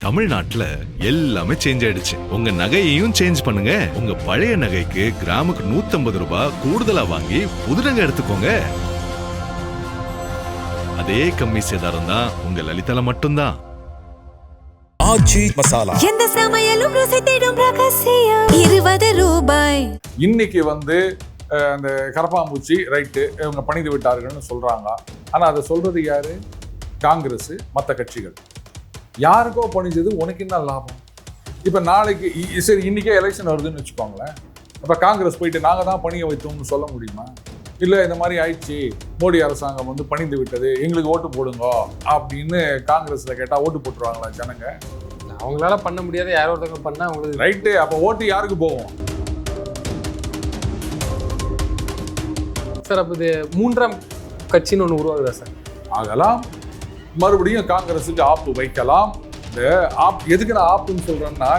தமிழ்நாட்டுல எல்லாமே சேஞ்ச் ஆயிடுச்சு. உங்க நகையையும் சேஞ்ச் பண்ணுங்க. உங்க பழைய நகைக்கு கிராமுக்கு 150 ரூபாய் கூடுதலா வாங்கி புது நகை எடுத்துக்கோங்க. அதே கம்மி சேதாரம் தான் உங்க லலிதால மட்டும்தான். ஆச்சி மசாலா, எந்த சமையலும் ருசி தேடும் ரகசியம் 20 ரூபாய். இன்னைக்கு அந்த கரப்பாம்பூச்சி ரைட்டு இவங்க பணிந்து விட்டார்கள்னு சொல்றாங்க. ஆனா அதை சொல்றது யாரு? காங்கிரஸ், மற்ற கட்சிகள். யாருக்கோ பணிஞ்சது உனக்கு என்ன லாபம்? இப்ப நாளைக்கு சரி இன்னைக்கே எலெக்ஷன் வருதுன்னு வச்சுக்கோங்களேன். அப்ப காங்கிரஸ் போயிட்டு நாங்க தான் பணிய வைத்தோம்னு சொல்ல முடியுமா? இல்ல இந்த மாதிரி ஆயிடுச்சு, மோடி அரசாங்கம் பணிந்து விட்டது, எங்களுக்கு ஓட்டு போடுங்க அப்படின்னு காங்கிரஸ்ல கேட்டா ஓட்டு போட்டுருவாங்களா ஜனங்க? அவங்களால பண்ண முடியாத யாரோ ஒருத்தவங்க பண்ணா அவங்களுக்கு ரைட்டு. அப்ப ஓட்டு யாருக்கு போகும் சார்? அப்போ இது மூன்றாம் கட்சின்னு ஒன்று உருவாகுதா சார்? ஆகலாம். மறுபடியும் காங்கிரஸுக்கு ஆப்பு வைக்கலாம். இந்த ஆப் எதுக்கு நான் ஆப்புன்னு சொல்றேன்னா,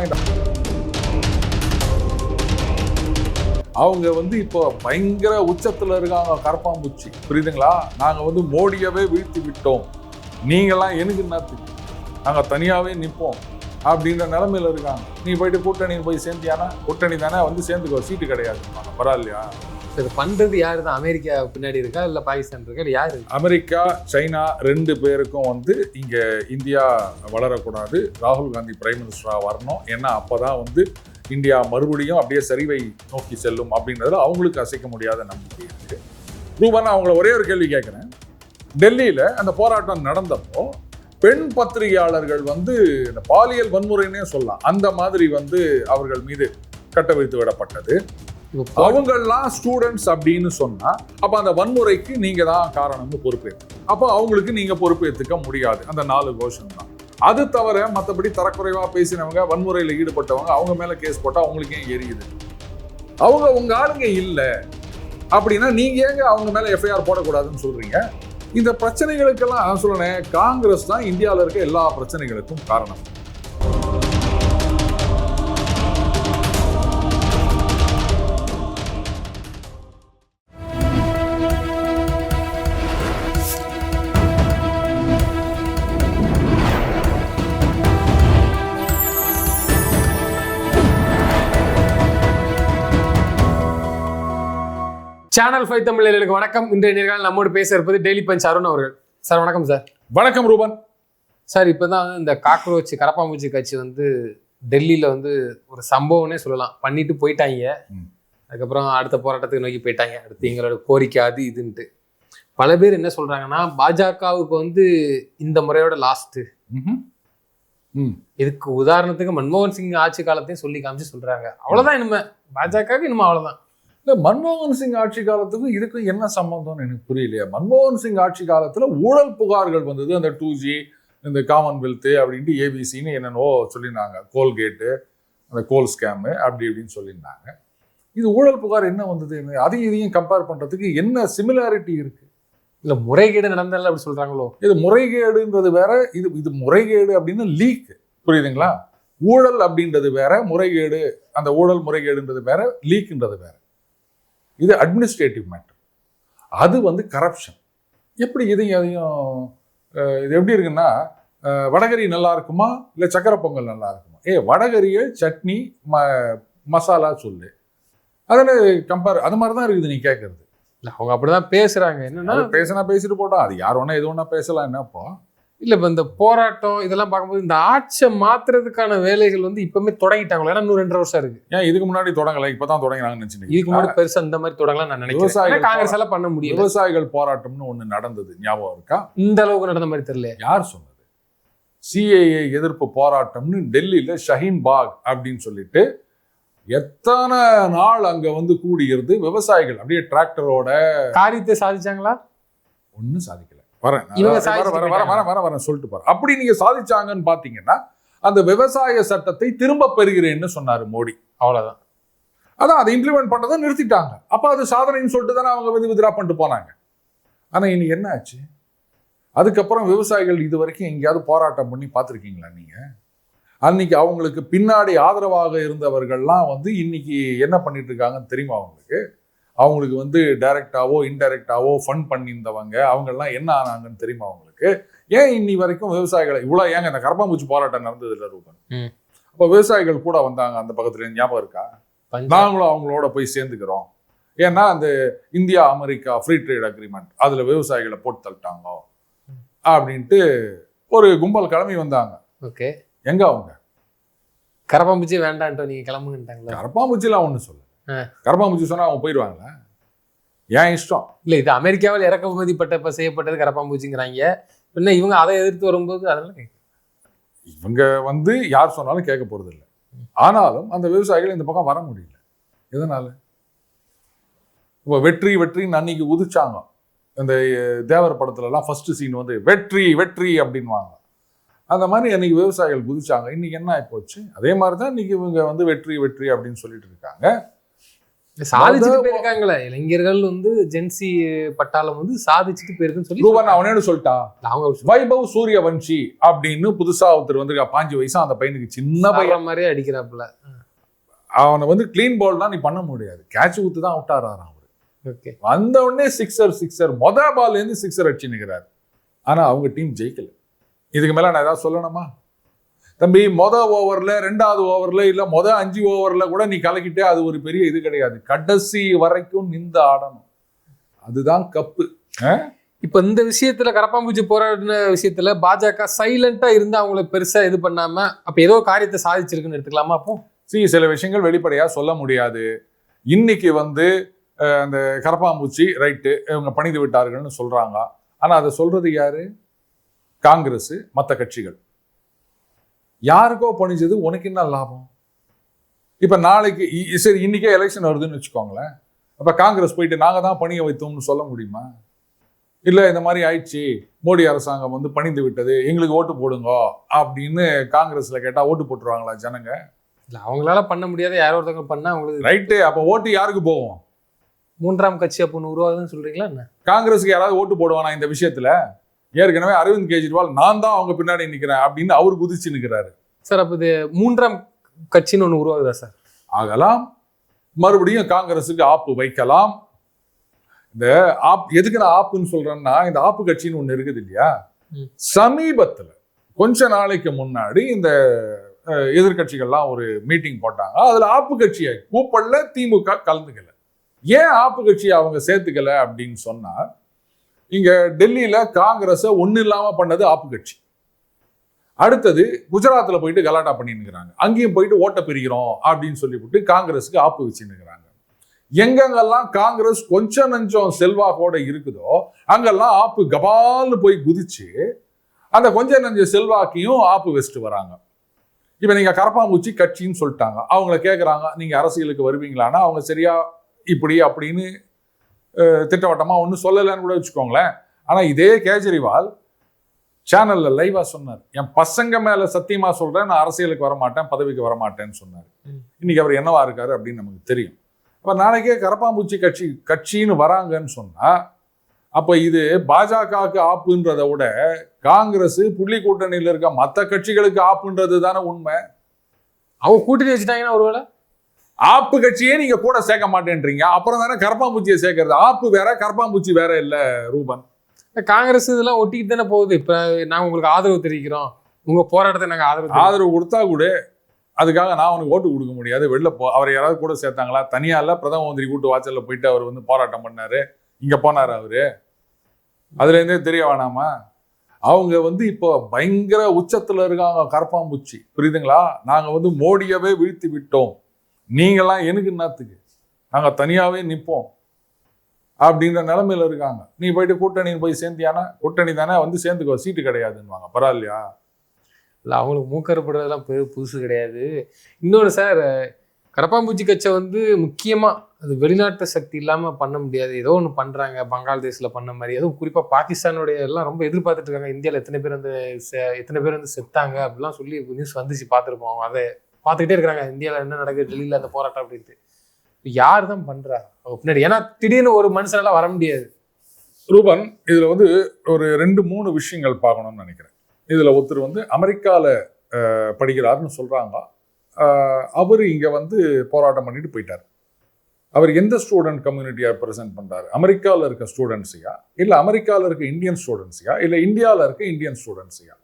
அவங்க இப்போ பயங்கர உச்சத்துல இருக்காங்க கரப்பாம்பூச்சி, புரியுதுங்களா? நாங்க மோடியவே வீழ்த்தி விட்டோம், நீங்கெல்லாம் எனக்கு என்னத்துக்கு, நாங்க தனியாவே நிற்போம் அப்படின்ற நிலைமையில இருக்காங்க. நீ போயிட்டு கூட்டணி போய் சேர்ந்தியானா, கூட்டணி தானே சேர்ந்துக்கோ, சீட்டு கிடையாது, பரவாயில்லையா? இது பண்றது யாரு தான்? அமெரிக்கா பின்னாடி இருக்கா இல்ல பாகிஸ்தான் இருக்கா இல்ல யாரு? அமெரிக்கா, சைனா ரெண்டு பேருக்கும் இங்க இந்தியா வளரக்கூடாது, ராகுல் காந்தி பிரைம் மினிஸ்டரா வரணும், ஏன்னா அப்பதான் இந்தியா மறுபடியும் அப்படியே சரிவை நோக்கி செல்லும் அப்படின்றதுல அவங்களுக்கு அசைக்க முடியாத நம்பிக்கை இருக்கு. ரூபான், அவங்கள ஒரே ஒரு கேள்வி கேட்கிறேன். டெல்லியில அந்த போராட்டம் நடந்தப்போ பெண் பத்திரிகையாளர்கள் இந்த பாலியல் வன்முறைன்னே சொல்லலாம், அந்த மாதிரி அவர்கள் மீது கட்டவிழ்த்து விடப்பட்டது. அவங்கெல்லாம் ஸ்டூடெண்ட்ஸ் அப்படின்னு சொன்னா அப்ப அந்த வன்முறைக்கு நீங்க தான் காரணம்னு பொறுப்பேற்று, அப்ப அவங்களுக்கு நீங்க பொறுப்பேற்றுக்க முடியாது. அந்த 4 கோஷம் தான். அது தவிர மற்றபடி தரக்குறைவா பேசினவங்க, வன்முறையில ஈடுபட்டவங்க, அவங்க மேல கேஸ் போட்டா அவங்களுக்கு ஏன் எரியுது? அவங்க உங்க ஆளுங்க இல்ல அப்படின்னா நீங்க ஏங்க அவங்க மேல எஃப்ஐஆர் போடக்கூடாதுன்னு சொல்றீங்க? இந்த பிரச்சனைகளுக்கெல்லாம் நான் சொல்றேன், காங்கிரஸ் தான் இந்தியாவில் இருக்க எல்லா பிரச்சனைகளுக்கும் காரணம். சேனல் 5 தமிழர்களுக்கு வணக்கம். இன்றைய நேர்காணல் நம்மோடு பேச இருப்பது டெய்லி பஞ்ச் அருண் அவர்கள். சார் வணக்கம் சார். வணக்கம் ரூபன். சார், இப்பதான் இந்த காக்ரோச் கரப்பாம்பூச்சி கட்சி டெல்லியில ஒரு சம்பவம்னே சொல்லலாம் பண்ணிட்டு போயிட்டாங்க. அதுக்கப்புறம் அடுத்த போராட்டத்துக்கு நோக்கி போயிட்டாங்க. அடுத்து எங்களோட கோரிக்கை அது இதுன்ட்டு பல பேர் என்ன சொல்றாங்கன்னா, பாஜகவுக்கு இந்த முறையோட லாஸ்ட். இதுக்கு உதாரணத்துக்கு மன்மோகன் சிங் ஆட்சி காலத்தையும் சொல்லி காமிச்சு சொல்றாங்க. அவ்வளவுதான், இனிமே பாஜகவுக்கு இனிமே அவ்வளவுதான். இல்லை, மன்மோகன் சிங் ஆட்சி காலத்துக்கும் இதுக்கும் என்ன சம்பந்தம்னு எனக்கு புரியலையா? மன்மோகன் சிங் ஆட்சி காலத்துல ஊழல் புகார்கள் வந்தது. அந்த 2G, இந்த காமன்வெல்த் அப்படின்ட்டு ஏபிசின்னு என்னென்னவோ சொல்லியிருந்தாங்க, கோல்கேட்டு, அந்த கோல் ஸ்கேமு அப்படி இப்படின்னு சொல்லியிருந்தாங்க. இது ஊழல் புகார் என்ன வந்தது? அதையும் இதையும் கம்பேர் பண்றதுக்கு என்ன சிமிலாரிட்டி இருக்கு? இல்ல முறைகேடு நடந்தால அப்படி சொல்றாங்களோ? இது முறைகேடுன்றது வேற, இது முறைகேடு அப்படின்னு லீக், புரியுதுங்களா? ஊழல் அப்படின்றது வேற, முறைகேடு, அந்த ஊழல் முறைகேடுன்றது வேற, லீக்ன்றது வேற. இது அட்மினிஸ்ட்ரேட்டிவ் மேட்டர், அது கரப்ஷன். எப்படி இதையும் இது எப்படி இருக்குன்னா, வடகரி நல்லா இருக்குமா இல்லை சக்கரை பொங்கல் நல்லா இருக்குமா? வடகரியை சட்னி மசாலா சொல்லு, அதில் கம்பேர், அது மாதிரி தான் இருக்குது நீ கேட்கறது. இல்லை, அவங்க அப்படிதான் பேசுறாங்க. என்னன்னா பேசினா பேசிட்டு போட்டோம், அது யார் வேணா எது வேணா பேசலாம். என்னப்போ இல்லை, இப்போ இந்த போராட்டம் இதெல்லாம் பார்க்கும்போது இந்த ஆட்சியை மாத்துறதுக்கான வேலைகள் இப்பவுமே தொடங்கிட்டாங்களோ? ஏன்னா இன்னும் 2.5 வருஷம் இருக்கு. ஏன் இதுக்கு முன்னாடி தொடங்கலை, இப்பதான் தொடங்கினாங்கன்னு நினைச்சிருக்கேன். இதுக்கு முன்னாடி பெருசா இந்த மாதிரி தொடங்கலாம் நான் நினைக்கிறேன். காங்கிரஸ் எல்லாம் பண்ண முடியும். விவசாயிகள் போராட்டம்னு ஒண்ணு நடந்தது, ஞாபகம் இருக்கா? இந்த அளவுக்கு நடந்த மாதிரி தெரியல. யார் சொன்னது? சிஏஏ எதிர்ப்பு போராட்டம்னு டெல்லியில ஷஹீன் பாக் அப்படின்னு சொல்லிட்டு எத்தனை நாள் அங்க கூடியிருந்து விவசாயிகள் அப்படியே டிராக்டரோட. காரியத்தை சாதிச்சாங்களா? ஒன்னும் சாதிக்கல. வரேன் சொல்லிட்டு போறேன். அப்படி நீங்க சாதிச்சாங்கன்னு பாத்தீங்கன்னா, அந்த விவசாய சட்டத்தை திரும்ப பெறுகிறேன்னு சொன்னாரு மோடி, அவ்வளவுதான். அதான் அதை இம்ப்ளிமெண்ட் பண்ணதை நிறுத்திட்டாங்க. அப்ப அது சாதனைன்னு சொல்லிட்டு தானே அவங்க வித்ரா பண்ணிட்டு போனாங்க. ஆனா இன்னைக்கு என்ன ஆச்சு? அதுக்கப்புறம் விவசாயிகள் இது வரைக்கும் எங்கேயாவது போராட்டம் பண்ணி பார்த்துருக்கீங்களா நீங்க? அன்னைக்கு அவங்களுக்கு பின்னாடி ஆதரவாக இருந்தவர்கள்லாம் இன்னைக்கு என்ன பண்ணிட்டு இருக்காங்கன்னு தெரியுமா அவங்களுக்கு? அவங்களுக்கு டைரக்டாவோ இன்டைரக்டாவோ ஃபண்ட் பண்ணியிருந்தவங்க அவங்கெல்லாம் என்ன ஆனாங்கன்னு தெரியுமா அவங்களுக்கு? ஏன் இன்னி வரைக்கும் விவசாயிகளை இவ்வளவு ஏங்க இந்த கரப்பாம்பூச்சி போராட்டம் நடந்தது இல்லை ரூபன்? ம். அப்போ விவசாயிகள் கூட வந்தாங்க அந்த பக்கத்துல, ஞாபகம் இருக்கா? நாங்களும் அவங்களோட போய் சேர்ந்துக்கிறோம். ஏன்னா அந்த India America free trade agreement அதுல விவசாயிகளை போட்டு தள்ளிட்டாங்க அப்படின்ட்டு ஒரு கும்பல் கிளம்பி வந்தாங்க. ஓகே, எங்க அவங்க கரப்பாம்பூச்சி வேண்டான்ட்டு நீங்க கிளம்புங்கட்டாங்களா? கரப்பாம்பூச்சிலாம் ஒண்ணு சொல்லு. கரப்பாம்பூச்சி சொன்னா அவங்க போயிடுவாங்களா? ஏன் இஷ்டம். இல்ல, இது அமெரிக்காவில் இறக்குமதி செய்யப்பட்டது கரப்பாம்பூச்சிங்கிறாங்க. பின்ன இவங்க அதை எதிர்த்து வரும்போது அதனால இவங்க வந்து யார் சொன்னாலும் கேட்க போறது இல்லை. ஆனாலும் அந்த விவசாயிகள் இந்த பக்கம் வர முடியல. எதனால? இப்போ வெற்றி வெற்றின்னு அன்னைக்கு உதிச்சாங்க. இந்த தேவர் படத்துல எல்லாம் ஃபர்ஸ்ட் சீன் வந்து வெற்றி வெற்றி அப்படின்வாங்க. அந்த மாதிரி அன்னைக்கு விவசாயிகள் குதிச்சாங்க. இன்னைக்கு என்ன ஆகி போச்சு? அதே மாதிரிதான் இன்னைக்கு இவங்க வந்து வெற்றி வெற்றி அப்படின்னு சொல்லிட்டு இருக்காங்க. சாதிச்சுட்டு போயிருக்காங்களே இளைஞர்கள் வந்து ஜென்சி பட்டாளம் வந்து சாதிச்சுட்டு போயிருக்குன்னு சொல்லி அவனே சொல்லிட்டா. வைபவ் சூரியவன்ஷி அப்படின்னு புதுசா ஒருத்தர் வந்து 5 வயசா அந்த பையனுக்கு சின்ன பையன் மாதிரியே அடிக்கிறாப்புல. அவனை வந்து கிளீன் பால் தான் நீ பண்ண முடியாது, கேட்ச் ஊத்து தான் அவுட் ஆறாரு அவரு. வந்த உடனே சிக்ஸர் மொத பால்ல இருந்து சிக்ஸர் அடிச்சு நிற்கிறாரு. ஆனா அவங்க டீம் ஜெயிக்கல. இதுக்கு மேல நான் ஏதாவது சொல்லணுமா? தம்பி, மொத ஓவர்ல 2வது ஓவர்ல இல்ல மொத 5 ஓவர்ல கூட நீ கலக்கிட்டே அது ஒரு பெரிய இது கிடையாது. கடைசி வரைக்கும் நின்று ஆடணும், அதுதான் கப்பு. இப்ப இந்த விஷயத்துல கரப்பாம்பூச்சி போராடின விஷயத்துல பாஜக சைலண்டா இருந்து அவங்கள பெருசா இது பண்ணாம அப்ப ஏதோ காரியத்தை சாதிச்சிருக்குன்னு எடுத்துக்கலாமா? அப்போ சில விஷயங்கள் வெளிப்படையா சொல்ல முடியாது. இன்னைக்கு வந்து அந்த கரப்பாம்பூச்சி ரைட்டு இவங்க பணிந்து விட்டார்கள்னு சொல்றாங்க. ஆனா அதை சொல்றது யாரு? காங்கிரஸ், மற்ற கட்சிகள். யாருக்கோ பணிஞ்சது உனக்கு என்ன லாபம்? இப்ப நாளைக்கு சரி இன்னைக்கே எலெக்ஷன் வருதுன்னு வச்சுக்கோங்களேன். அப்ப காங்கிரஸ் போயிட்டு நாங்க தான் பணிய வைத்தோம்னு சொல்ல முடியுமா? இல்ல இந்த மாதிரி ஆயிடுச்சு, மோடி அரசாங்கம் வந்து பணிந்து விட்டது, எங்களுக்கு ஓட்டு போடுங்க அப்படின்னு காங்கிரஸ்ல கேட்டா ஓட்டு போட்டுருவாங்களா ஜனங்க? இல்ல, அவங்களால பண்ண முடியாத யாரோ ஒருத்தவங்க பண்ணா அவங்களுக்கு ரைட்டு. அப்ப ஓட்டு யாருக்கு போகும்? 3ஆம் கட்சி அப்போ உருவாகுதுன்னு சொல்றீங்களா என்ன? காங்கிரஸுக்கு யாராவது ஓட்டு போடுவானா இந்த விஷயத்துல? ஏற்கனவே அரவிந்த் கெஜ்ரிவால் நான் தான் அவங்க பின்னாடி நிக்கிறேன் அப்படின்னு அவரு குதிச்சு நிக்கிறாரு. சார், அப்ப இது 3ஆம் கட்சின்னு ஒண்ணு உருவாகுதா சார்? ஆகலாம். மறுபடியும் காங்கிரஸுக்கு ஆப்பு வைக்கலாம். இந்த எதுக்கு நான் ஆப்புன்னு சொல்றேன்னா, இந்த ஆப்பு கட்சின்னு ஒண்ணு இருக்குது இல்லையா? சமீபத்துல கொஞ்ச நாளைக்கு முன்னாடி இந்த எதிர்கட்சிகள்லாம் ஒரு மீட்டிங் போட்டாங்க. அதுல ஆப்பு கட்சியை கூப்படல, திமுக கலந்துக்கல. ஏன் ஆப்பு கட்சியை அவங்க சேர்த்துக்கல அப்படின்னு சொன்னா, இங்க டெல்லியில காங்கிரஸ ஒண்ணு இல்லாம பண்ணது ஆப்பு கட்சி. அடுத்தது குஜராத்ல போயிட்டு கலாட்டா பண்ணிருக்கிறாங்க. அங்கேயும் போயிட்டு ஓட்ட பிரிக்கிறோம் அப்படின்னு சொல்லிவிட்டு காங்கிரஸுக்கு ஆப்பு வச்சுருக்கிறாங்க. எங்கெங்கெல்லாம் காங்கிரஸ் கொஞ்சம் நஞ்சம் செல்வாக்கோட இருக்குதோ அங்கெல்லாம் ஆப்பு கபால்னு போய் குதிச்சு அந்த கொஞ்சம் நஞ்ச செல்வாக்கையும் ஆப்பு வச்சுட்டு வராங்க. இப்ப நீங்க கரப்பாம்பூச்சி கட்சின்னு சொல்லிட்டாங்க. அவங்கள கேட்கறாங்க, நீங்க அரசியலுக்கு வருவீங்களான்னா அவங்க சரியா இப்படி அப்படின்னு திட்டவட்டமா ஒன்றும் சொல்லலைன்னு கூட வச்சுக்கோங்களேன். ஆனா இதே கேஜ்ரிவால் சேனல்ல லைவா சொன்னார், என் பசங்க மேல சத்தியமா சொல்றேன், நான் அரசியலுக்கு வரமாட்டேன், பதவிக்கு வரமாட்டேன்னு சொன்னார். இன்னைக்கு அவர் என்னவா இருக்காரு அப்படின்னு நமக்கு தெரியும். அப்ப நாளைக்கே கரப்பாம்பூச்சி கட்சின்னு வராங்கன்னு சொன்னா அப்ப இது பாஜகவுக்கு ஆப்புன்றதை விட காங்கிரஸ் புள்ளி கூட்டணியில் இருக்க மற்ற கட்சிகளுக்கு ஆப்புன்றது தானே உண்மை. அவங்க கூட்டணி வச்சுட்டாங்கன்னா ஒருவேளை ஆப்பு கட்சியே நீங்க கூட சேர்க்க மாட்டேன்றீங்க, அப்புறம் தானே கரப்பாம்பூச்சியை சேர்க்கறது. ஆப்பு வேற, கரப்பாம்பூச்சி வேற இல்ல ரூபன். காங்கிரஸ் இதெல்லாம் ஒட்டிக்கிட்டு தானே போகுது. இப்ப நாங்க உங்களுக்கு ஆதரவு தெரிவிக்கிறோம், உங்க போராட்டத்தை நாங்க ஆதரவு கொடுத்தா கூட அதுக்காக நான் அவனுக்கு ஓட்டு கொடுக்க முடியாது. வெளில அவரை யாராவது கூட சேர்த்தாங்களா? தனியா இல்ல, பிரதம மந்திரி கூட்டு வாசல்ல போயிட்டு அவர் வந்து போராட்டம் பண்ணாரு, இங்க போனாரு அவரு. அதுல இருந்தே தெரிய வேணாமா? அவங்க வந்து இப்போ பயங்கர உச்சத்துல இருக்காங்க கரப்பாம்பூச்சி, புரியுதுங்களா? நாங்க வந்து மோடியவே வீழ்த்தி விட்டோம், நீங்கெல்லாம் எனக்கு என்னத்துக்கு, நாங்க தனியாவே நிற்போம் அப்படின்ற நிலைமையில இருக்காங்க. நீ போயிட்டு கூட்டணின்னு போய் சேர்ந்தியானா, கூட்டணி தானே வந்து சேர்ந்துக்கோ, சீட்டு கிடையாதுன்னுவாங்க. பரவாயில்லையா? இல்லை, அவங்களுக்கு மூக்கறுப்படுறதெல்லாம் புதுசு கிடையாது. இன்னொன்று சார், கரப்பாம்பூச்சி கட்சியை வந்து முக்கியமாக அது வெளிநாட்டு சக்தி இல்லாமல் பண்ண முடியாது. ஏதோ ஒன்று பண்ணுறாங்க, பங்களாதேஷில் பண்ண மாதிரி. அதுவும் குறிப்பாக பாகிஸ்தானுடைய எல்லாம் ரொம்ப எதிர்பார்த்துட்டு இருக்காங்க. இந்தியாவில் எத்தனை பேர் வந்து செத்தாங்க அப்படிலாம் சொல்லி நியூஸ் வந்துச்சு, பார்த்துருப்போம். அதை பார்த்துக்கிட்டே இருக்கிறாங்க, இந்தியாவில் என்ன நடக்குது, டெல்லியில் அந்த போராட்டம் அப்படின்ட்டு. யார் தான் பண்றா பின்னாடி? ஏன்னா திடீர்னு ஒரு மனுஷனால வர முடியாது. ரூபன், இதுல வந்து ஒரு 2-3 விஷயங்கள் பார்க்கணும்னு நினைக்கிறேன். இதுல ஒருத்தர் வந்து அமெரிக்கால படிக்கிறாருன்னு சொல்றாங்க. அவரு இங்க வந்து போராட்டம் பண்ணிட்டு போயிட்டார். அவர் எந்த ஸ்டூடெண்ட் கம்யூனிட்டியை ரெப்ரசென்ட் பண்றாரு? அமெரிக்காவில் இருக்க ஸ்டூடெண்ட்ஸையா, இல்லை அமெரிக்காவில் இருக்க இந்தியன் ஸ்டூடெண்ட்ஸையா, இல்லை இந்தியாவில் இருக்க இந்தியன் ஸ்டூடெண்ட்ஸையா?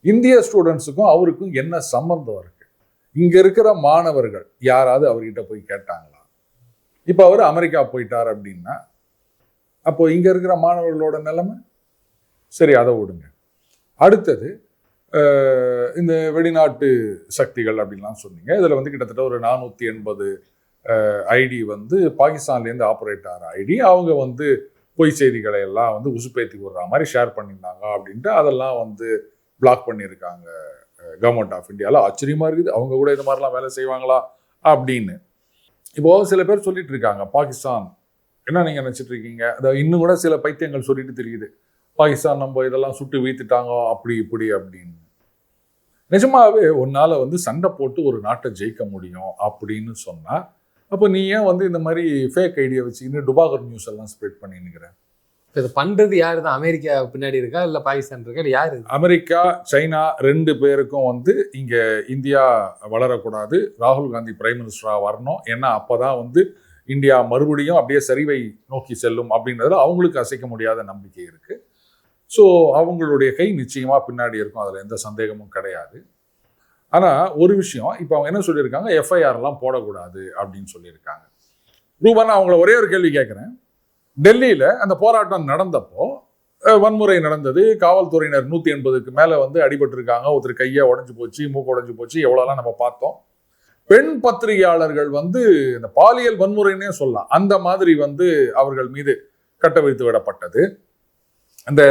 இந்திய ஸ்டூடெண்ட்ஸுக்கும் அவருக்கும் என்ன சம்பந்தம் இருக்கு? இங்க இருக்கிற மாணவர்கள் யாராவது அவர்கிட்ட போய் கேட்டாங்களா? இப்போ அவர் அமெரிக்கா போயிட்டார் அப்படின்னா அப்போ இங்க இருக்கிற மாணவர்களோட நிலைமை சரி, அதை விடுங்க. அடுத்தது இந்த வெளிநாட்டு சக்திகள் அப்படின்லாம் சொன்னீங்க. இதில் வந்து கிட்டத்தட்ட ஒரு 480 ஐடி வந்து பாகிஸ்தான்லேருந்து ஆப்ரேட் ஆகிற ஐடி. அவங்க வந்து பொய் செய்திகளை எல்லாம் வந்து உசுப்பேத்தி விடுற மாதிரி ஷேர் பண்ணியிருந்தாங்க அப்படின்ட்டு அதெல்லாம் வந்து பிளாக் பண்ணியிருக்காங்க கவர்மெண்ட் ஆஃப் இந்தியாவில். ஆச்சரியமா இருக்குது, அவங்க கூட இது மாதிரிலாம் வேலை செய்வாங்களா அப்படின்னு. இப்போ சில பேர் சொல்லிட்டு இருக்காங்க, பாகிஸ்தான் என்ன நீங்கள் நினச்சிட்டு இருக்கீங்க, அதை இன்னும் கூட சில பைத்தியங்கள் சொல்லிட்டு தெரியுது, பாகிஸ்தான் நம்ம இதெல்லாம் சுட்டு வீழ்த்திட்டாங்க அப்படி இப்படி அப்படின்னு. நிஜமாவே உன்னால வந்து சண்டை போட்டு ஒரு நாட்டை ஜெயிக்க முடியும் அப்படின்னு சொன்னா அப்போ நீ ஏன் வந்து இந்த மாதிரி ஃபேக் ஐடியா வச்சுக்கின்னு டுபாகர் நியூஸ் எல்லாம் ஸ்ப்ரெட் பண்ணின்னுக்கிற? இப்போ இது பண்றது யாரு தான்? அமெரிக்கா பின்னாடி இருக்கா இல்லை பாகிஸ்தான் இருக்கா இல்லை யாரு? அமெரிக்கா, சைனா 2 பேருக்கும் வந்து இங்க இந்தியா வளரக்கூடாது, ராகுல் காந்தி பிரைம் மினிஸ்டரா வரணும், ஏன்னா அப்பதான் வந்து இந்தியா மறுபடியும் அப்படியே சரிவை நோக்கி செல்லும் அப்படின்றதுல அவங்களுக்கு அசைக்க முடியாத நம்பிக்கை இருக்கு. ஸோ அவங்களுடைய கை நிச்சயமா பின்னாடி இருக்கும், அதில் எந்த சந்தேகமும் கிடையாது. ஆனால் ஒரு விஷயம், இப்போ அவங்க என்ன சொல்லியிருக்காங்க, எஃப்ஐஆர்லாம் போடக்கூடாது அப்படின்னு சொல்லியிருக்காங்க. ரூபா, அவங்கள ஒரே ஒரு கேள்வி கேட்குறேன். டெல்லியில் அந்த போராட்டம் நடந்தப்போ வன்முறை நடந்தது, காவல்துறையினர் 180க்கு மேலே வந்து அடிபட்டிருக்காங்க, ஒருத்தர் கையை உடஞ்சி போச்சு, மூக்கு உடஞ்சி போச்சு, எவ்வளோலாம் நம்ம பார்த்தோம். பெண் பத்திரிகையாளர்கள் வந்து இந்த பாலியல் வன்முறைன்னே சொல்லலாம், அந்த மாதிரி வந்து அவர்கள் மீது கட்டவிழ்த்து விடப்பட்டது. அந்த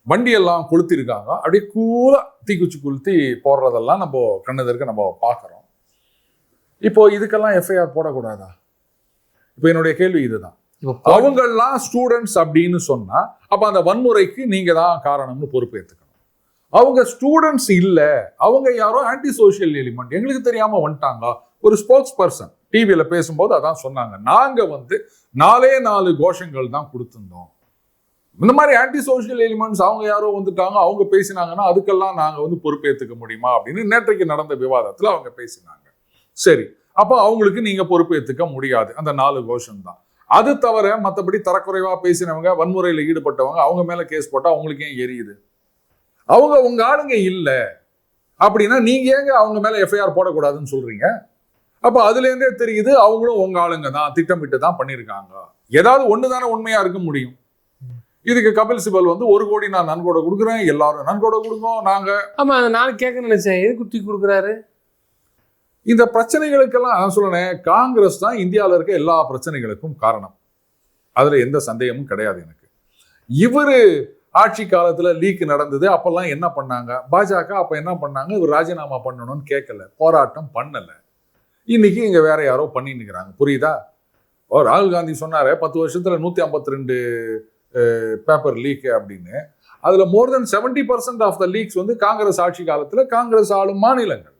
வண்டியெல்லாம் கொளுத்திருக்காங்க, அப்படியே கூலா தீக்குச்சி கொளுத்தி போடுறதெல்லாம் நம்ம கண்ணதற்கு நம்ம பார்க்குறோம். இப்போ இதுக்கெல்லாம் எஃப்ஐஆர் போடக்கூடாதா? இப்போ என்னுடைய கேள்வி இதுதான். அவங்கெல்லாம் ஸ்டூடெண்ட்ஸ் அப்படின்னு சொன்னா அப்ப அந்த வன்முறைக்கு நீங்க தான் காரணம்னு பொறுப்பேற்றுக்கணும். அவங்க ஸ்டூடெண்ட்ஸ் இல்ல, அவங்க யாரோ ஆன்டி சோஷியல் எலிமெண்ட், எங்களுக்கு தெரியாம வந்துட்டாங்க. ஒரு ஸ்போக்ஸ் பர்சன் டிவியில பேசும்போது அதான் சொன்னாங்க, நாங்க வந்து 4 கோஷங்கள் தான் கொடுத்திருந்தோம், இந்த மாதிரி ஆன்டி சோஷியல் எலிமெண்ட்ஸ் அவங்க யாரோ வந்துட்டாங்க, அவங்க பேசினாங்கன்னா அதுக்கெல்லாம் நாங்க வந்து பொறுப்பேற்றுக்க முடியுமா அப்படின்னு நேற்றைக்கு நடந்த விவாதத்துல அவங்க பேசினாங்க. சரி, அப்போ அவங்களுக்கு நீங்க பொறுப்பேற்றுக்க முடியாது, அந்த 4 கோஷம் தான். அது தவிர மற்றபடி தரக்குறைவா பேசினவங்க, வன்முறையில் ஈடுபட்டவங்க, அவங்க மேல கேஸ் போட்டா அவங்களுக்கு ஏன் எரியுது? அவங்க உங்க ஆளுங்க இல்ல அப்படின்னா நீங்க ஏங்க அவங்க மேல எஃப்ஐஆர் போடக்கூடாதுன்னு சொல்றீங்க? அப்ப அதுல இருந்தே தெரியுது அவங்களும் உங்க ஆளுங்க தான், திட்டமிட்டு தான் பண்ணிருக்காங்க. ஏதாவது ஒண்ணுதானே உண்மையா இருக்க முடியும். இதுக்கு கபில் சிபல் வந்து 1 கோடி நான் நன்கொடை கொடுக்குறேன், எல்லாரும் நன்கொடை கொடுங்க நாங்க. ஆமா, நான் கேட்க நினைச்சேன், எது குத்தி கொடுக்குறாரு? இந்த பிரச்சனைகளுக்கெல்லாம் நான் சொல்றேன், காங்கிரஸ் தான் இந்தியாவில் இருக்க எல்லா பிரச்சனைகளுக்கும் காரணம், அதுல எந்த சந்தேகமும் கிடையாது எனக்கு. இவரு ஆட்சி காலத்துல லீக் நடந்தது, அப்பெல்லாம் என்ன பண்ணாங்க பாஜக? அப்ப என்ன பண்ணாங்க? இவர் ராஜினாமா பண்ணணும்னு கேட்கல, போராட்டம் பண்ணல. இன்னைக்கு இங்க வேற யாரோ பண்ணின்னுக்கிறாங்க, புரியுதா? ராகுல் காந்தி சொன்னாரு 10 வருஷத்துல 152 பேப்பர் லீக் அப்படின்னு. அதுல மோர் தென் 70% ஆஃப் த லீக்ஸ் வந்து காங்கிரஸ் ஆட்சி காலத்துல காங்கிரஸ் ஆளும் மாநிலங்கள்.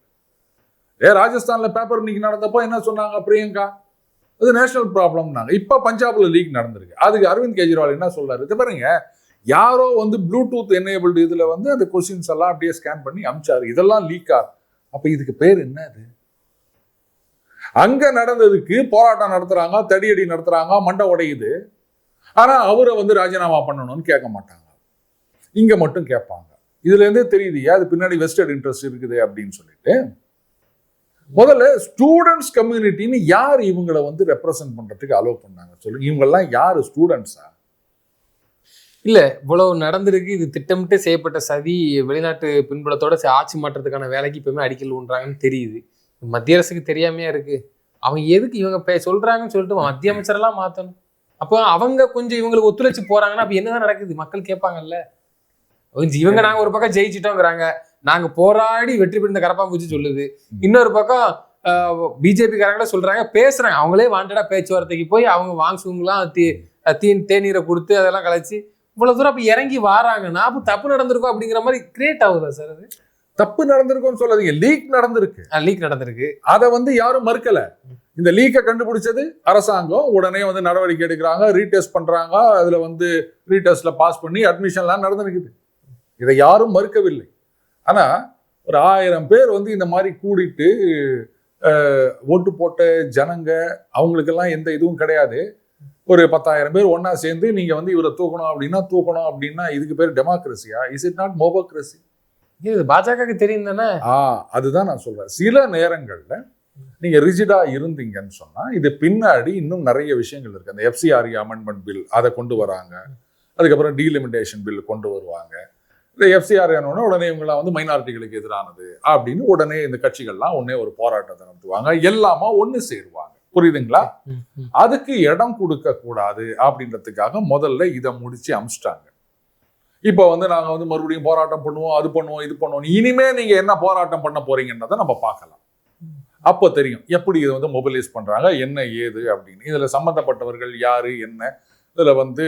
ராஜஸ்தான்ல பேப்பர் லீக் நடந்தப்போ என்ன சொன்னாங்க பிரியங்கா? அது நேஷனல் ப்ராப்ளம்னாங்க. இப்ப பஞ்சாப்ல லீக் நடந்திருக்கு, அதுக்கு அரவிந்த் கெஜ்ரிவால் என்ன சொல்றாரு? இது பாருங்க, யாரோ வந்து ப்ளூடூத் எனேபிள்டு இதுல வந்து அந்த கொஸ்டின்ஸ் எல்லாம் அப்படியே ஸ்கேன் பண்ணி அமிச்சாரு, இதெல்லாம் லீக்கா? அப்ப இதுக்கு பேர் என்னது? அங்க நடந்ததுக்கு போராட்டம் நடத்துறாங்க, தடியடி நடத்துறாங்க, மண்டை உடையுது. ஆனா அவரை வந்து ராஜினாமா பண்ணணும்னு கேட்க மாட்டாங்க, இங்க மட்டும் கேட்பாங்க. இதுல இருந்தே தெரியுது அது பின்னாடி வெஸ்டட் இன்ட்ரெஸ்ட் இருக்குது அப்படின்னு சொல்லிட்டு. முதல்ல ஸ்டூடெண்ட்ஸ் கம்யூனிட்டின்னு யார் இவங்களை வந்து ரெப்ரசன்ட் பண்றதுக்கு அலோவ் பண்ணாங்க சொல்லுங்க? இவங்கெல்லாம் யாரு? ஸ்டூடெண்ட்ஸா? இல்ல, இவ்வளவு நடந்திருக்கு, இது திட்டமிட்டு செய்யப்பட்ட சதி, வெளிநாட்டு பின்புலத்தோட ஆட்சி மாற்றத்துக்கான வேலைக்கு இப்பவுமே அடிக்கல் ஊன்றாங்கன்னு தெரியுது. மத்திய அரசுக்கு தெரியாமையா இருக்கு? அவங்க எதுக்கு இவங்க சொல்றாங்கன்னு சொல்லிட்டு மத்திய அமைச்சரெல்லாம் மாத்தணும்? அப்போ அவங்க கொஞ்சம் இவங்களுக்கு ஒத்துழைச்சு போறாங்கன்னா அப்ப என்னதான் நடக்குது? மக்கள் கேட்பாங்கல்ல. இவங்க நாங்க ஒரு பக்கம் ஜெயிச்சிட்டோங்கிறாங்க, நாங்க போராடி வெற்றி பெற்ற கரப்பாம்பூச்சி சொல்லுது. இன்னொரு பக்கம் பிஜேபி காரங்களே சொல்றாங்க, பேசுறாங்க, அவங்களே வாண்டடா பேச்சுவார்த்தைக்கு போய் அவங்க வாங்ஸுங்கெல்லாம் தேநீரை கொடுத்து அதெல்லாம் கலைச்சு இவ்வளவு தூரம் அப்ப இறங்கி வராங்கன்னா அப்ப தப்பு நடந்திருக்கும் அப்படிங்கிற மாதிரி கிரியேட் ஆகுதா சார்? அது தப்பு நடந்திருக்கும்னு சொல்லாதீங்க, லீக் நடந்திருக்கு. லீக் நடந்திருக்கு, அதை வந்து யாரும் மறுக்கல. இந்த லீக்கை கண்டுபிடிச்சது அரசாங்கம், உடனே வந்து நடவடிக்கை எடுக்கிறாங்க, ரீடெஸ்ட் பண்றாங்க, அதுல வந்து ரீடெஸ்ட்ல பாஸ் பண்ணி அட்மிஷன்லாம் நடந்துருக்குது. இதை யாரும் மறுக்கவில்லை. ஆனா ஒரு 1000 பேர் வந்து இந்த மாதிரி கூடிட்டு ஓட்டு போட்ட ஜனங்க அவங்களுக்கெல்லாம் எந்த இதுவும் கிடையாது. ஒரு 10,000 பேர் ஒன்னா சேர்ந்து நீங்க வந்து இவரை தூக்கணும் அப்படின்னா இதுக்கு பேர் டெமோக்ரஸியா? Is it not mobocracy? இது பாஜகவுக்கு தெரியும் தானே. அதுதான் நான் சொல்றேன். சில நேரங்கள்ல நீங்க ரிஜிடா இருந்தீங்கன்னு சொன்னா இது பின்னாடி இன்னும் நிறைய விஷயங்கள் இருக்கு. அந்த FCRE அமெண்ட்மெண்ட் பில் அதை கொண்டு வராங்க, அதுக்கப்புறம் டீலிமிட்டேஷன் பில் கொண்டு வருவாங்க. இந்த FCRE உடனே இவங்கெல்லாம் வந்து மைனாரிட்டிகளுக்கு எதிரானது அப்படின்னு உடனே இந்த கட்சிகள்லாம் உடனே ஒரு போராட்டத்தை நடத்துவாங்க, எல்லாமா ஒண்ணு சேருவாங்க. புரியுதுங்களா? அதுக்கு இடம் கொடுக்க கூடாது அப்படின்றதுக்காக முதல்ல இதை முடிச்சு அமிச்சிட்டாங்க. இப்போ வந்து நாங்க வந்து மறுபடியும் போராட்டம் பண்ணுவோம், அது பண்ணுவோம், இது பண்ணுவோம். இனிமே நீங்க என்ன போராட்டம் பண்ண போறீங்கன்றதை நம்ம பார்க்கலாம். அப்போ தெரியும் எப்படி இதை வந்து மொபிலைஸ் பண்றாங்க, என்ன ஏது அப்படின்னு. இதுல சம்பந்தப்பட்டவர்கள் யாரு என்ன. இதுல வந்து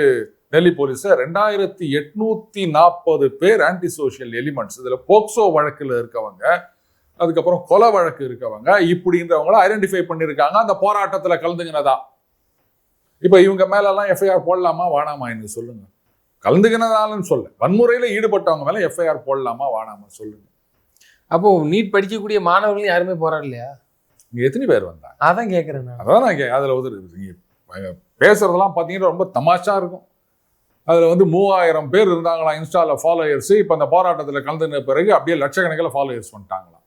டெல்லி போலீஸ் 2840 பேர் ஆன்டி சோஷியல் எலிமெண்ட்ஸ், இதுல போக்சோ வழக்குல இருக்கவங்க, அதுக்கப்புறம் கொலை வழக்கு இருக்கவங்க, இப்படின்றவங்கள ஐடென்டிஃபை பண்ணிருக்காங்க அந்த போராட்டத்துல கலந்துங்கினதா. இப்ப இவங்க மேல எல்லாம் FIR போடலாமா வேணாமா எனக்கு சொல்லுங்க. கலந்துக்கினதாலன்னு சொல்ல, வன்முறையில ஈடுபட்டவங்க மேல FIR போடலாமா வேணாமா சொல்லுங்க. அப்போ நீட் படிக்கக்கூடிய மாணவர்கள் யாருமே போராடலையா? இங்க எத்தனை பேர் வந்தாங்க? அதான் கேட்கறேன். அதான் நான் அதுல வந்து பேசுறதெல்லாம் பாத்தீங்கன்னா ரொம்ப தமாஷா இருக்கும். அதுல வந்து 3000 பேர் இருந்தாங்களா இன்ஸ்டால ஃபாலோயர்ஸ். இப்ப அந்த போராட்டத்துல கலந்துன பிறகு அப்படியே லட்சக்கணக்கில் ஃபாலோயர்ஸ் வந்துட்டாங்களாம்.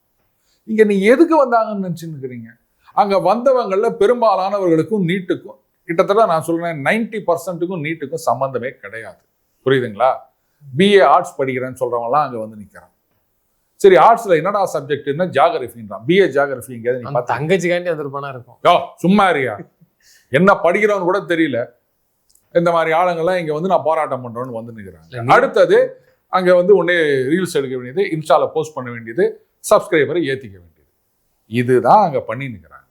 இங்க நீ எதுக்கு வந்தாங்கன்னு நினைச்சுருக்கிறீங்க? அங்க வந்தவங்கள்ல பெரும்பாலானவர்களுக்கும் நீட்டுக்கும் கிட்டத்தட்ட நான் சொல்றேன் 90%க்கும் நீட்டுக்கும் சம்பந்தமே கிடையாது. புரியுதுங்களா? BA ஆர்ட்ஸ் படிக்கிறேன்னு சொல்றவங்கலாம் அங்க வந்து நிக்கிறான். சரி, ஆர்ட்ஸ்ல என்னடா சப்ஜெக்ட்னா ஜியாகிரபின்றான். BA ஜியாகிரபி எங்கேயாவது தங்கச்சிக்காண்டி அது பணம் இருக்கும். சும்மா இருக்கியா? என்ன படிக்கிறவன்னு கூட தெரியல. இந்த மாதிரி ஆளுங்கள்லாம் இங்க வந்து நான் போராட்டம் பண்றேன்னு வந்து நிற்கிறாங்க. அடுத்தது அங்க வந்து உடனே ரீல்ஸ் எடுக்க வேண்டியது, இன்ஸ்டால போஸ்ட் பண்ண வேண்டியது, சப்ஸ்கிரைபரை ஏத்திக்க வேண்டியது, இதுதான் அங்க பண்ணி நிற்கிறாங்க.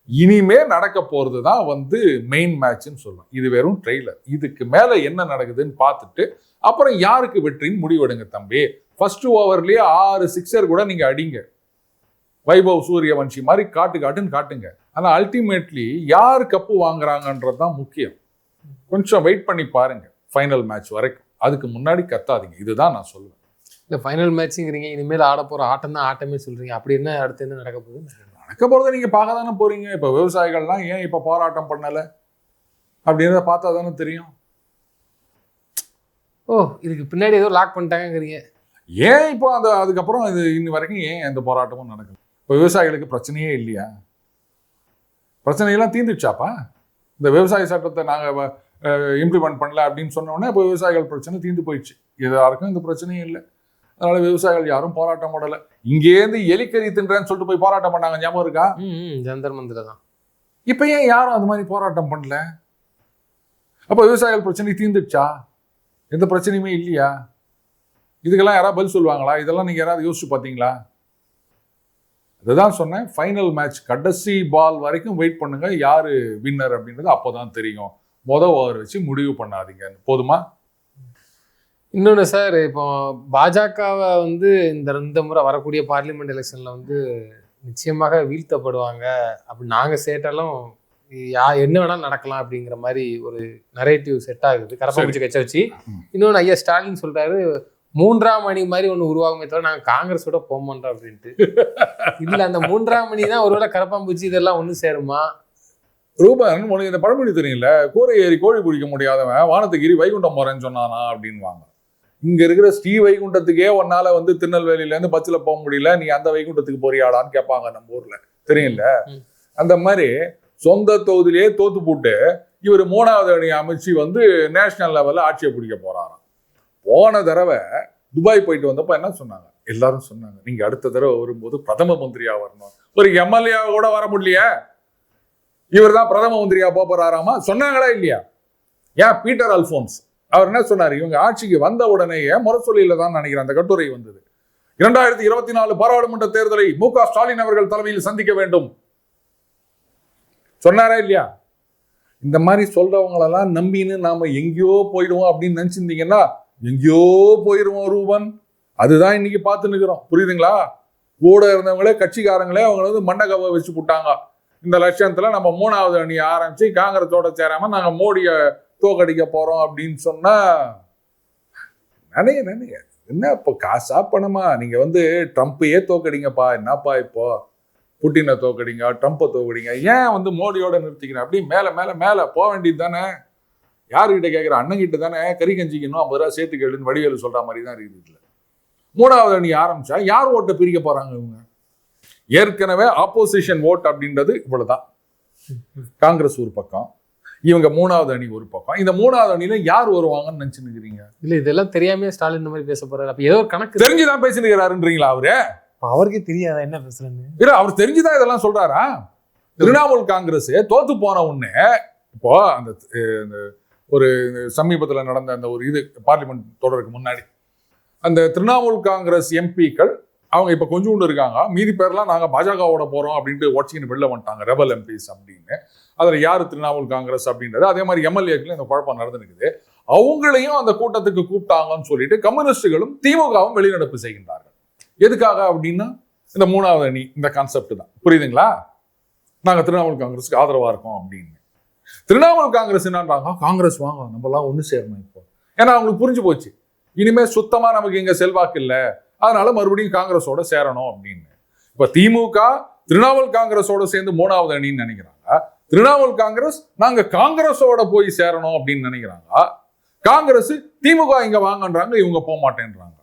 இனிமே நடக்க போறது தான் வந்து மெயின் மேட்ச்னு சொல்லுவோம். இது வெறும் ட்ரெய்லர். இதுக்கு மேல என்ன நடக்குதுன்னு பார்த்துட்டு அப்புறம் யாருக்கு வெற்றின்னு முடிவெடுங்க தம்பி. ஃபர்ஸ்ட் ஓவர்லயே 6 சிக்ஸர் கூட நீங்க அடிங்க, வைபவ் சூரியவன்ஷி மாதிரி காட்டுன்னு காட்டுங்க. ஆனா அல்டிமேட்லி யார் கப்பு வாங்குறாங்கன்றது தான் முக்கியம். கொஞ்சம் வெயிட் பண்ணி பாருங்க ஃபைனல் மேட்ச் வரைக்கும். அதுக்கு முன்னாடி கத்தாதீங்க. இதுதான் நான் சொல்லுவேன். இந்த ஃபைனல் மேட்ச்ங்கிறீங்க, இனிமேல் ஆட போற ஆட்டம் தான் ஆட்டமே சொல்றீங்க. அப்படி என்ன அடுத்து என்ன நடக்க போகுது? நடக்க போறதை நீங்க பார்க்க தானே போறீங்க. இப்ப விவசாயிகள்லாம் ஏன் இப்ப போராட்டம் பண்ணல அப்படின்றத பார்த்தா தானே தெரியும். இதுக்கு பின்னாடி ஏதோ லாக் பண்ணிட்டாங்கிறீங்க. ஏன் இப்போ அதுக்கப்புறம் இது இன்னி வரைக்கும் ஏன் எந்த போராட்டமும் நடக்குது? இப்போ விவசாயிகளுக்கு பிரச்சனையே இல்லையா? பிரச்சனையெல்லாம் தீர்ந்துச்சாப்பா? இந்த விவசாய சட்டத்தை நாங்கள் இம்ப்ளிமெண்ட் பண்ணல அப்படின்னு சொன்னோடனே இப்போ விவசாயிகள் பிரச்சனை தீர்ந்து போயிடுச்சு. யாருக்கும் இந்த பிரச்சனையும் இல்லை. அதனால விவசாயிகள் யாரும் போராட்டம் போடலை. இங்கேருந்து எலிக்கறி தின்றேன்னு சொல்லிட்டு போய் போராட்டம் பண்ணாங்க, ஞாபகம் இருக்கா? ஜந்தர் மந்திர தான். இப்போ ஏன் யாரும் அது மாதிரி போராட்டம் பண்ணல? அப்போ விவசாயிகள் பிரச்சனை தீர்ந்துடுச்சா? எந்த பிரச்சனையுமே இல்லையா? இதுக்கெல்லாம் யாராவது பதில் சொல்லுவாங்களா? இதெல்லாம் நீங்க யாராவது யோசிச்சு பார்த்தீங்களா? அதுதான் சொன்னேன், ஃபைனல் மேட்ச் கடைசி பால் வரைக்கும் வெயிட் பண்ணுங்க, யாரு வின்னர் அப்படின்றது அப்போதான் தெரியும். ஓவர் வச்சு முடிவு பண்ணாதீங்க. போதுமா? இன்னொன்று சார், இப்போ பாஜகவை வந்து இந்த முறை வரக்கூடிய பார்லிமெண்ட் எலெக்ஷன்ல வந்து நிச்சயமாக வீழ்த்தப்படுவாங்க அப்படி நாங்கள் சேட்டாலும் என்ன வேணாலும் நடக்கலாம் அப்படிங்கிற மாதிரி ஒரு நரேட்டிவ் செட் ஆகுது கரப்பாம்பூச்சி கட்சி வச்சு. இன்னொன்று ஐயா ஸ்டாலின் சொல்றாரு, 3ஆம் அணி மாதிரி ஒன்று உருவாகுமே தவிர நாங்கள் காங்கிரஸோட போக மாட்டோம் அப்படின்ட்டு. இல்லை, அந்த 3ஆம் அணி தான் ஒருவேளை கரப்பாம்பூச்சி இதெல்லாம் ஒன்று சேருமா? ரூபன், உனக்கு இந்த பழமொழி தெரியல, கூரை ஏறி கோழி பிடிக்க முடியாதவன் வானத்துக்கு ஏறி வைகுண்டம் போறேன்னு சொன்னானா அப்படின்வாங்க. இங்க இருக்கிற ஸ்ரீ வைகுண்டத்துக்கே ஒன்னால வந்து திருநெல்வேலியில இருந்து பஸ்ல போக முடியல, நீ அந்த வைகுண்டத்துக்கு போறியாடான்னு கேட்பாங்க நம்ம ஊர்ல, தெரியல? அந்த மாதிரி சொந்த தொகுதியிலேயே தோத்து போட்டு இவர் 3வது அணி அமைச்சு வந்து நேஷனல் லெவல்ல ஆட்சியை பிடிக்க போறாராம். போன தடவை துபாய் போயிட்டு வந்தப்ப என்ன சொன்னாங்க? எல்லாரும் சொன்னாங்க, நீங்க அடுத்த தடவை வரும்போது பிரதம மந்திரியா வரணும். ஒரு MLA கூட வர முடியலையா? இவர் தான் பிரதம மந்திரியா போறாராமா? சொன்னாங்களா இல்லையா? ஏன் பீட்டர் அல்போன்ஸ் அவர் என்ன சொன்னார்? இவங்க ஆட்சிக்கு வந்த உடனேயே முரசொலியில தான் நினைக்கிறேன் அந்த கட்டுரை வந்தது, 2024 பாராளுமன்ற தேர்தலை மு.க. ஸ்டாலின் அவர்கள் தலைமையில் சந்திக்க வேண்டும் சொன்னாரா இல்லையா? இந்த மாதிரி சொல்றவங்களெல்லாம் நம்பின்னு நாம எங்கேயோ போயிடுவோம் அப்படின்னு நினைச்சிருந்தீங்கன்னா எங்கேயோ போயிடுவோம் ரூபன். அதுதான் இன்னைக்கு பார்த்து நிற்கிறோம். புரியுதுங்களா? கூட இருந்தவங்களே கட்சிக்காரங்களே அவங்கள வந்து மண்டகவை வச்சு போட்டாங்க. இந்த லட்சத்துல நம்ம 3வது அணி ஆரம்பிச்சு காங்கிரஸோட சேராம நாங்க மோடியை தோக்கடிக்க போறோம் அப்படின்னு சொன்னா நினைங்க என்ன இப்போ காசா பணமா? நீங்க வந்து ட்ரம்ப்பையே தோக்கடிங்கப்பா, என்னப்பா இப்போ புட்டினை தோக்கடிங்க, ட்ரம்ப்பை தோக்கடிங்க, ஏன் வந்து மோடியோட நிறுத்திக்கிறேன்? அப்படி மேலே மேலே மேலே போக வேண்டியது தானே. யாருக்கிட்ட கேட்குற? அண்ணங்கிட்ட தானே. கறி கஞ்சிக்கணும் 50 ரூபா சேர்த்து கேளுன்னு வடிவேலு சொல்கிற மாதிரி தான் இருக்குது. 3வது அணி ஆரம்பிச்சா யார் ஓட்டை பிரிக்க போகிறாங்க இவங்க? ஏற்கனவே ஆப்போசிஷன் ஓட் அப்படின்றது இவ்வளவுதான். காங்கிரஸ் ஒரு பக்கம், இவங்க 3வது அணி ஒரு பக்கம். இந்த 3வது அணியில யார் வருவாங்கன்னு நினைச்சு நிக்கிறீங்க? இல்ல இதெல்லாம் தெரியாம ஸ்டாலின் இந்த மாதிரி பேச போறாரு. அப்ப ஏதோ ஒரு கணக்கு தெரிஞ்சுதான் பேசினுக்கிறாருன்றீங்களா அவரு? அவருக்கே தெரியாதா என்ன பேசுறேன்னு? இல்ல, அவர் தெரிஞ்சுதான் இதெல்லாம் சொல்றாரா? திரிணாமுல் காங்கிரஸ் தோத்து போன உடனே இப்போ அந்த ஒரு சமீபத்தில் நடந்த அந்த ஒரு இது பார்லிமெண்ட் தொடருக்கு முன்னாடி அந்த திரிணாமுல் காங்கிரஸ் எம்பிக்கள் அவங்க இப்ப கொஞ்சோண்டு இருக்காங்க, மீதி பேர்லாம் நாங்க பாஜகவோட போறோம் அப்படின்ட்டு உடச்சின்னு வெளில வந்துட்டாங்க, ரெபல் எம்பிஸ் அப்படின்னு. அதுல யாரு திரிணாமுல் காங்கிரஸ் அப்படின்றது, அதே மாதிரி எம்எல்ஏக்கள் இந்த குழப்பம் நடந்துருக்குது. அவங்களையும் அந்த கூட்டத்துக்கு கூப்பிட்டாங்கன்னு சொல்லிட்டு கம்யூனிஸ்டுகளும் திமுகவும் வெளிநடப்பு செய்கின்றார்கள். எதுக்காக அப்படின்னா இந்த 3வது அணி இந்த கான்செப்ட் தான். புரியுதுங்களா? நாங்க திரிணாமுல் காங்கிரஸுக்கு ஆதரவா இருக்கோம் அப்படின்னு. திரிணாமுல் காங்கிரஸ் என்னன்றாங்க, காங்கிரஸ் வாங்க நம்மலாம் ஒண்ணு சேரணும் இப்போ. ஏன்னா அவங்களுக்கு புரிஞ்சு போச்சு, இனிமே சுத்தமா நமக்கு இங்க செல்வாக்கு இல்லை, அதனால மறுபடியும் காங்கிரஸோட சேரணும் அப்படின்னு. இப்ப திமுக திரிணாமுல் காங்கிரஸோட சேர்ந்து 3வது அணின்னு நினைக்கிறாங்க. திரிணாமுல் காங்கிரஸ் நாங்க காங்கிரஸோட போய் சேரணும் அப்படின்னு நினைக்கிறாங்க. காங்கிரஸ் திமுக இங்க வாங்கன்றாங்க, இவங்க போக மாட்டேன்றாங்க.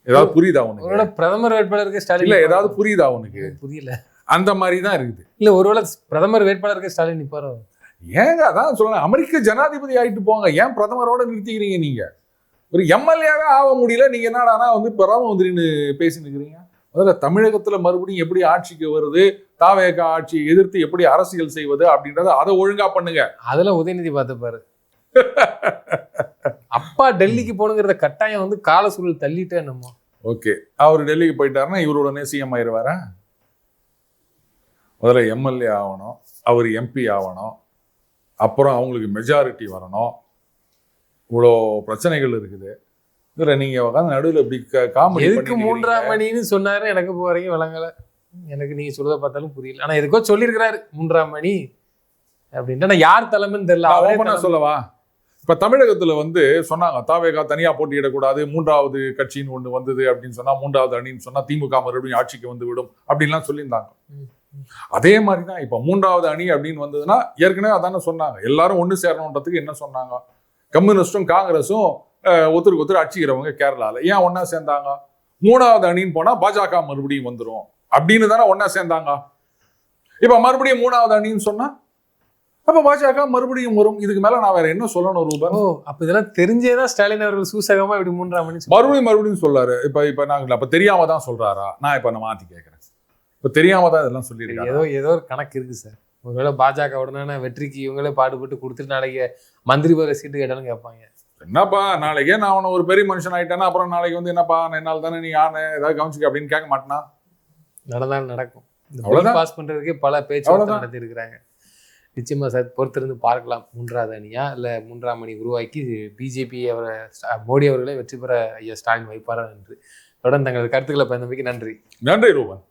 ஏதாவது புரியுதா உனக்கு? பிரதமர் வேட்பாளருக்கு ஸ்டாலின் இல்ல, ஏதாவது புரியுதா உனக்கு? புரியல. அந்த மாதிரி தான் இருக்குது. இல்ல ஒருவேளை பிரதமர் வேட்பாளருக்கு ஸ்டாலின் நிப்பாரோ? ஏங்க அதான் சொல்றேன், அமெரிக்க ஜனாதிபதி ஆயிட்டு போங்க, ஏன் பிரதமரோட நிறுத்திக்கிறீங்க? நீங்க ஒரு எம்எல்ஏவே ஆக முடியல, நீங்க என்னடானா வந்து பிரதம மந்திரின்னு பேசிட்டு இருக்கிறீங்க. முதல்ல தமிழகத்துல மறுபடியும் எப்படி ஆட்சிக்கு வருது, தாவேக ஆட்சியை எதிர்த்து எப்படி அரசியல் செய்வது அப்படின்றத அதை ஒழுங்கா பண்ணுங்க. அதெல்லாம் உதயநிதி பார்த்துப்பாரு. அப்பா டெல்லிக்கு போகணுங்கிறத கட்டாயம் வந்து கால சூழல் தள்ளிட்டே நம்ம. ஓகே, அவர் டெல்லிக்கு போயிட்டாருன்னா இவருடனே சிஎம் ஆயிடுவாரா? முதல்ல எம்எல்ஏ ஆகணும், அவர் எம்பி ஆகணும், அப்புறம் அவங்களுக்கு மெஜாரிட்டி வரணும். இவ்வளோ பிரச்சனைகள் இருக்குது. இதில் நீங்க உட்காந்து நடுவில் இப்படி காமெடி எதுக்கு 3ஆம் மணின்னு சொன்னாரு? எனக்கு இப்போ வரைக்கும் விளங்கலை. எனக்கு நீங்க சொல்றத பார்த்தாலும் புரியல. ஆனா எதுக்கோ சொல்லியிருக்கிறாரு 3ஆம் மணி அப்படின்ட்டு. நான் யார் தலைமைன்னு தெரியல. சொல்லவா? இப்ப தமிழகத்துல வந்து சொன்னாங்க தாவேகா தனியா போட்டியிடக்கூடாது, 3வது கட்சின்னு ஒண்ணு வந்தது அப்படின்னு சொன்னா, 3வது அணின்னு சொன்னா திமுக மறுபடியும் ஆட்சிக்கு வந்து விடும் அப்படின்லாம் சொல்லியிருந்தாங்க. அதே மாதிரிதான் இப்ப 3வது அணி அப்படின்னு வந்ததுன்னா, ஏற்கனவே அதானே சொன்னாங்க, எல்லாரும் ஒண்ணு சேரணுன்றதுக்கு என்ன சொன்னாங்க? கம்யூனிஸ்டும் காங்கிரஸும் ஒருத்தருக்கு ஒருத்தர் அடிச்சுக்கிறவங்க கேரளால ஏன் ஒன்னா சேர்ந்தாங்க? 3வது அணின்னு போனா பாஜக மறுபடியும் வந்துடும் அப்படின்னு தானே ஒன்னா சேர்ந்தாங்க. இப்ப மறுபடியும் 3வது அணின்னு சொன்னா அப்ப பாஜக மறுபடியும் வரும். இதுக்கு மேல நான் வேற என்ன சொல்லணும் ரூபன்? அப்ப இதெல்லாம் தெரிஞ்சேதான் ஸ்டாலின் அவர்கள் சூசகமா இப்படி 3ஆம் மணி மறுபடியும் சொல்றாரு. இப்ப நாங்க அப்ப தெரியாம தான் சொல்றாரா? நான் இப்ப நான் மாத்தி கேட்கிறேன், இப்ப தெரியாம தான் இதெல்லாம் சொல்லியிருக்காங்க. ஏதோ ஒரு கணக்கு இருக்கு சார். ஒருவேளை பாஜக உடனே வெற்றிக்கு இவங்களே பாடுபட்டு கொடுத்துட்டு நாளைக்கு மந்திரி பதவி சீட்டு கேட்டாலும் கேட்பாங்க. என்னப்பா நாளைக்கே நான் அவனை ஒரு பெரிய மனுஷன் ஆயிட்டேன்னா அப்புறம் நாளைக்கு வந்து என்னப்பா என்னால தானே நீ ஆன ஏதாவது கவனிச்சுக்க அப்படின்னு கேட்க மாட்டேனா? நடந்தாலும் நடக்கும். இந்த பாஸ் பண்றதுக்கே பல பேச்சு நடத்தி இருக்கிறாங்க. நிச்சயமா சார் பொறுத்திருந்து பார்க்கலாம். 3வது அணியா இல்ல 3ஆம் அணி உருவாக்கி பிஜேபி மோடி அவர்களே வெற்றி பெற ஐயா ஸ்டாலின் வைப்பாரா என்று தொடர்ந்து தங்களது கருத்துக்களை பயந்தமைக்கு நன்றி. நன்றி ரூபன்.